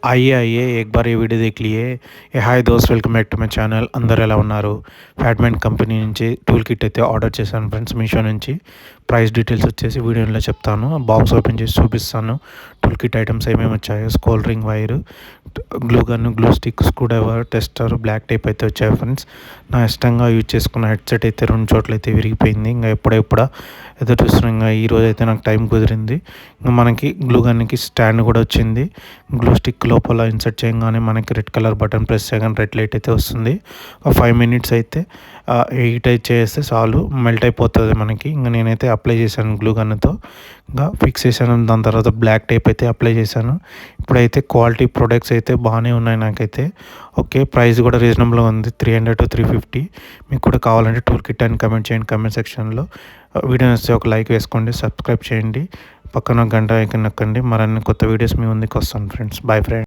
आइए आइए एक बार ये वीडियो देख लिए। హాయ్ దోస్త్, welcome back to my channel. అందరూ ఎలా ఉన్నారు? ఫ్యాట్మెంట్ కంపెనీ నుంచి టూల్ కిట్ అయితే ఆర్డర్ చేశాను ఫ్రెండ్స్, మీషో నుంచి. ప్రైస్ డీటెయిల్స్ వచ్చేసి వీడియోలో చెప్తాను. బాక్స్ ఓపెన్ చేసి చూపిస్తాను. టూల్ కిట్ ఐటమ్స్ ఏమేమి వచ్చాయో: scroll ring wire, glue gun, glue stick, screwdriver, tester, black tape అయితే వచ్చాయి ఫ్రెండ్స్. నా ఇష్టంగా యూజ్ చేసుకున్న హెడ్సెట్ అయితే 2 చోట్ల అయితే విరిగిపోయింది. ఇంకా ఎప్పుడెప్పుడా ఎదురు చూస్తున్నాం. ఇంకా ఈరోజు అయితే నాకు టైం కుదిరింది. ఇంకా మనకి గ్లూ గన్కి స్టాండ్ కూడా వచ్చింది. గ్లూ స్టిక్ లోపల ఇన్సర్ట్ చేయగానే మనకి రెడ్ కలర్ బటన్ ప్రెస్ చేయగానే రెడ్ లైట్ అయితే వస్తుంది. ఒక 5 మినిట్స్ అయితే హీట్ అయితే చేస్తే చాలు, మెల్ట్ అయిపోతుంది మనకి. ఇంకా నేనైతే అప్లై చేశాను గ్లూ గన్తో, ఇంకా ఫిక్స్ చేశాను. దాని తర్వాత బ్లాక్ టేప్ అయితే అప్లై చేశాను. ఇప్పుడైతే క్వాలిటీ ప్రొడక్ట్స్ అయితే బాగానే ఉన్నాయి నాకైతే. ఓకే, ప్రైస్ కూడా రీజనబుల్గా ఉంది, 300 to 350. మీకు కూడా కావాలంటే టూల్ కిట్ అని కమెంట్ చేయండి కమెంట్ సెక్షన్లో. వీడియో నచ్చితే ఒక లైక్ వేసుకోండి, సబ్స్క్రైబ్ చేయండి, పక్కన గంట ఐకాన్ నొక్కండి. మరిన్ని కొత్త వీడియోస్ మీ ముందుకు వస్తాను ఫ్రెండ్స్. Bye friends.